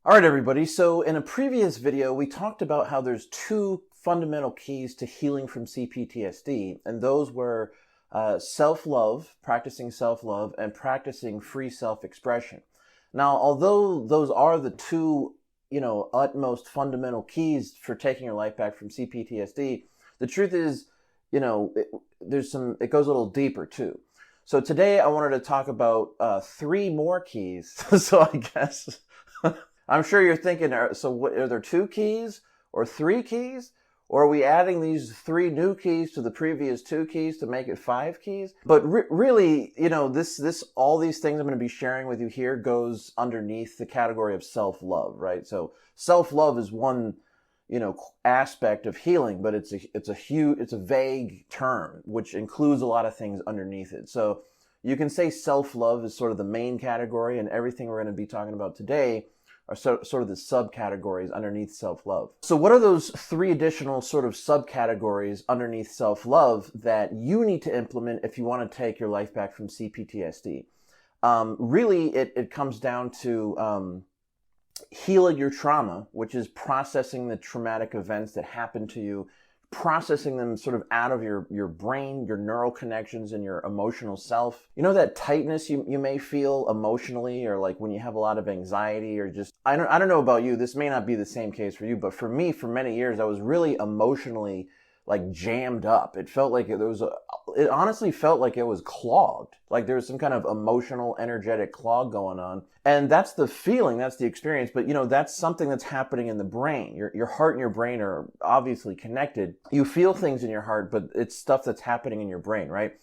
All right, everybody. So in a previous video, we talked about how there's two fundamental keys to healing from CPTSD, and those were self-love, practicing self-love, and practicing free self-expression. Now, although those are the two, utmost fundamental keys for taking your life back from CPTSD, the truth is, it goes a little deeper too. So today I wanted to talk about three more keys. So I guess I'm sure you're thinking, are there two keys or three keys? Or are we adding these three new keys to the previous two keys to make it five keys? But really, all these things I'm going to be sharing with you here goes underneath the category of self-love, right? So self-love is one, aspect of healing, but it's a vague term, which includes a lot of things underneath it. So you can say self-love is sort of the main category, and everything we're going to be talking about today are sort of the subcategories underneath self-love. So what are those three additional sort of subcategories underneath self-love that you need to implement if you want to take your life back from CPTSD? Really, it comes down to healing your trauma, which is processing the traumatic events that happened to you, processing them sort of out of your brain, your neural connections, and your emotional self. You know that tightness you may feel emotionally, or like when you have a lot of anxiety, or just, I don't know about you, this may not be the same case for you, but for me, for many years, I was really emotionally like jammed up. It honestly felt like it was clogged. Like there was some kind of emotional, energetic clog going on. And that's the feeling, that's the experience. But that's something that's happening in the brain. Your heart and your brain are obviously connected. You feel things in your heart, but it's stuff that's happening in your brain, right?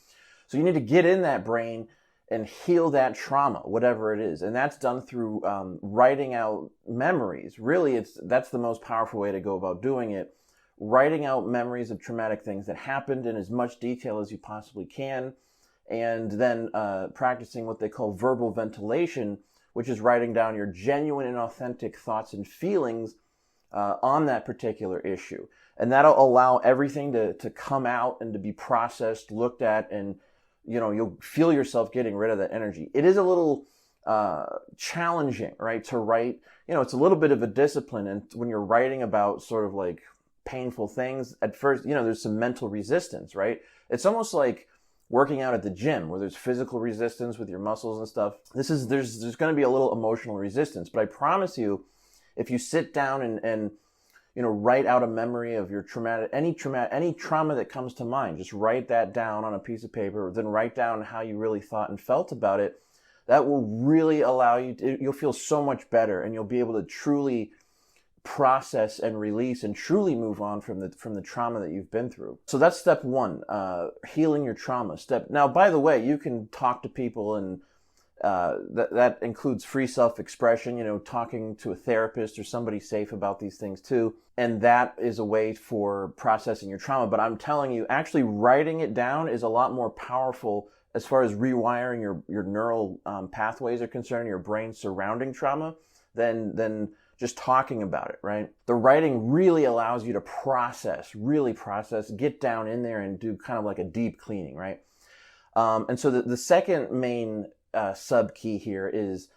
So you need to get in that brain and heal that trauma, whatever it is. And that's done through writing out memories. Really, that's the most powerful way to go about doing it. Writing out memories of traumatic things that happened in as much detail as you possibly can, and then practicing what they call verbal ventilation, which is writing down your genuine and authentic thoughts and feelings on that particular issue. And that'll allow everything to come out and to be processed, looked at, and you'll feel yourself getting rid of that energy. It is a little challenging, right, to write. It's a little bit of a discipline, and when you're writing about sort of like painful things at first, there's some mental resistance, right? It's almost like working out at the gym where there's physical resistance with your muscles and stuff. There's going to be a little emotional resistance, but I promise you, if you sit down and write out a memory of your any trauma that comes to mind, just write that down on a piece of paper, then write down how you really thought and felt about it. That will really allow you'll feel so much better, and you'll be able to truly process and release and truly move on from the trauma that you've been through. So that's step one, healing your trauma. Now, by the way, you can talk to people, and that includes free self-expression, talking to a therapist or somebody safe about these things too. And that is a way for processing your trauma. But I'm telling you, actually writing it down is a lot more powerful as far as rewiring your neural pathways are concerned, your brain surrounding trauma, than just talking about it, right? The writing really allows you to really process, get down in there and do kind of like a deep cleaning, right? And so the second main sub key here is,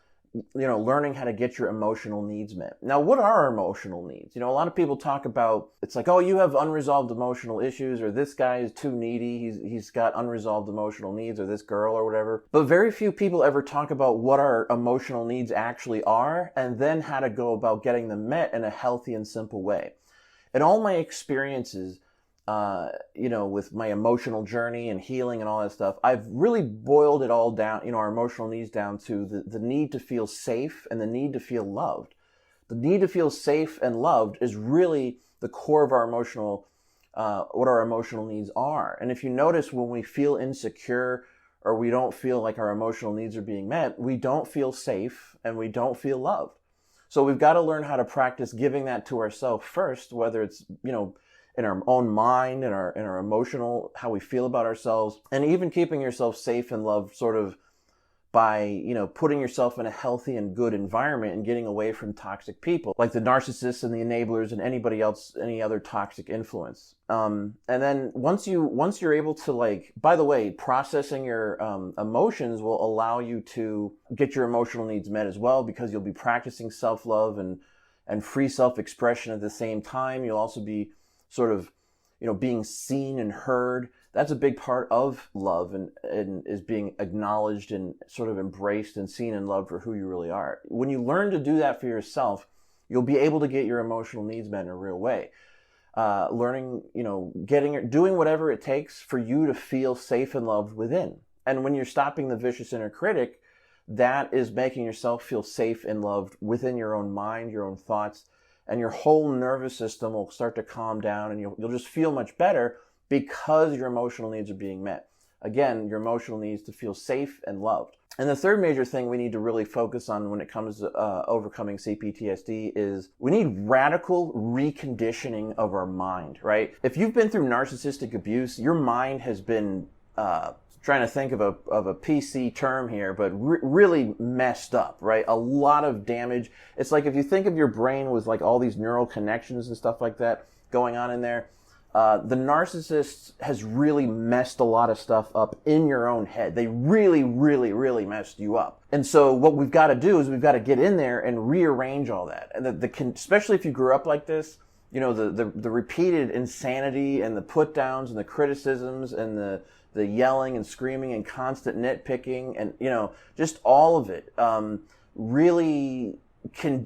learning how to get your emotional needs met. Now, what are our emotional needs? A lot of people talk about, it's like, oh, you have unresolved emotional issues, or this guy is too needy, he's got unresolved emotional needs, or this girl or whatever. But very few people ever talk about what our emotional needs actually are, and then how to go about getting them met in a healthy and simple way. In all my experiences, with my emotional journey and healing and all that stuff, I've really boiled it all down, our emotional needs down to the need to feel safe and the need to feel loved. The need to feel safe and loved is really the core of our what our emotional needs are. And if you notice, when we feel insecure or we don't feel like our emotional needs are being met, we don't feel safe and we don't feel loved. So we've got to learn how to practice giving that to ourselves first, whether it's, in our own mind, in our emotional, how we feel about ourselves, and even keeping yourself safe and loved sort of by, you know, putting yourself in a healthy and good environment and getting away from toxic people like the narcissists and the enablers and anybody else, any other toxic influence. And then once you're able to, like, by the way, processing your emotions will allow you to get your emotional needs met as well, because you'll be practicing self-love and free self-expression at the same time. You'll also be sort of, you know, being seen and heard. That's a big part of love, and is being acknowledged and sort of embraced and seen and loved for who you really are. When you learn to do that for yourself, you'll be able to get your emotional needs met in a real way. Learning, you know, doing whatever it takes for you to feel safe and loved within. And when you're stopping the vicious inner critic, that is making yourself feel safe and loved within your own mind, your own thoughts, and your whole nervous system will start to calm down, and you'll just feel much better, because your emotional needs are being met. Again, your emotional needs to feel safe and loved. And the third major thing we need to really focus on when it comes to overcoming CPTSD is we need radical reconditioning of our mind, right? If you've been through narcissistic abuse, your mind has been, trying to think of a PC term here, but really messed up, right? A lot of damage. It's like if you think of your brain with like all these neural connections and stuff like that going on in there, the narcissist has really messed a lot of stuff up in your own head. They really, really, really messed you up. And so what we've got to do is we've got to get in there and rearrange all that. And especially if you grew up like this, you know, the repeated insanity and the put downs and the criticisms and the yelling and screaming and constant nitpicking and, you know, just all of it, really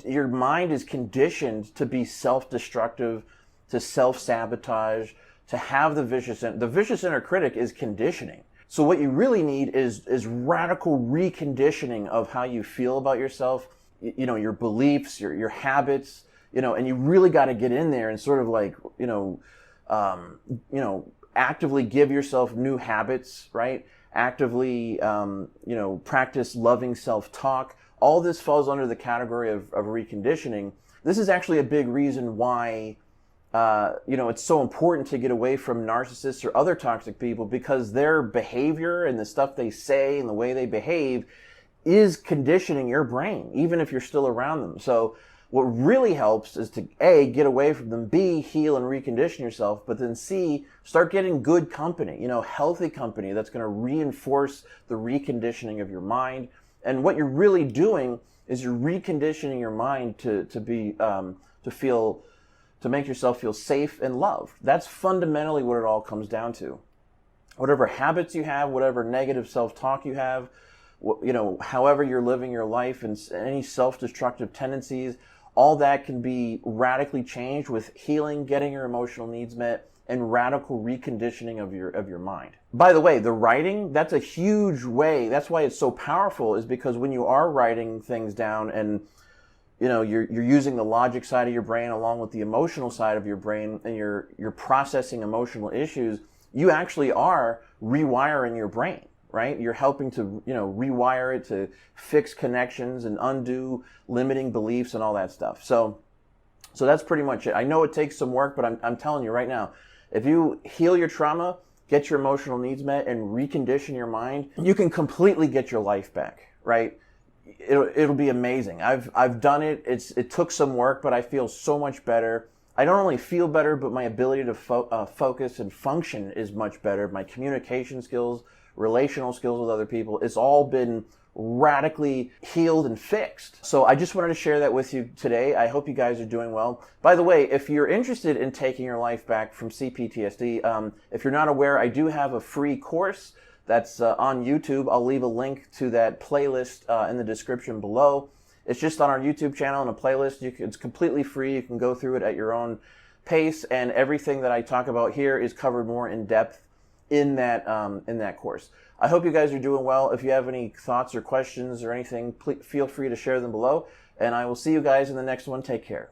your mind is conditioned to be self-destructive, to self-sabotage, to have the vicious inner critic is conditioning. So what you really need is radical reconditioning of how you feel about yourself, you know, your beliefs, your habits, you know, and you really got to get in there and sort of like, actively give yourself new habits, right? Actively, practice loving self-talk. All this falls under the category of reconditioning. This is actually a big reason why it's so important to get away from narcissists or other toxic people, because their behavior and the stuff they say and the way they behave is conditioning your brain, even if you're still around them. So what really helps is to A, get away from them, B, heal and recondition yourself, but then C, start getting good company, healthy company that's going to reinforce the reconditioning of your mind. And what you're really doing is you're reconditioning your mind to make yourself feel safe and loved. That's fundamentally what it all comes down to. Whatever habits you have, whatever negative self-talk you have, however you're living your life and any self-destructive tendencies, all that can be radically changed with healing, getting your emotional needs met, and radical reconditioning of your mind. By the way, the writing, that's a huge way. That's why it's so powerful, is because when you are writing things down and you're using the logic side of your brain along with the emotional side of your brain, and you're processing emotional issues, you actually are rewiring your brain, right? You're helping to, rewire it to fix connections and undo limiting beliefs and all that stuff. So that's pretty much it. I know it takes some work, but I'm telling you right now, if you heal your trauma, get your emotional needs met, and recondition your mind, you can completely get your life back, right? It'll be amazing. I've done it. It took some work, but I feel so much better. I don't only feel better, but my ability to focus and function is much better. My communication skills, relational skills with other people, it's all been radically healed and fixed. So I just wanted to share that with you today. I hope you guys are doing well. By the way, if you're interested in taking your life back from CPTSD, if you're not aware, I do have a free course that's on YouTube. I'll leave a link to that playlist in the description below. It's just on our YouTube channel in a playlist. It's completely free. You can go through it at your own pace, and everything that I talk about here is covered more in depth in that course. I hope you guys are doing well. If you have any thoughts or questions or anything, please feel free to share them below, and I will see you guys in the next one. Take care.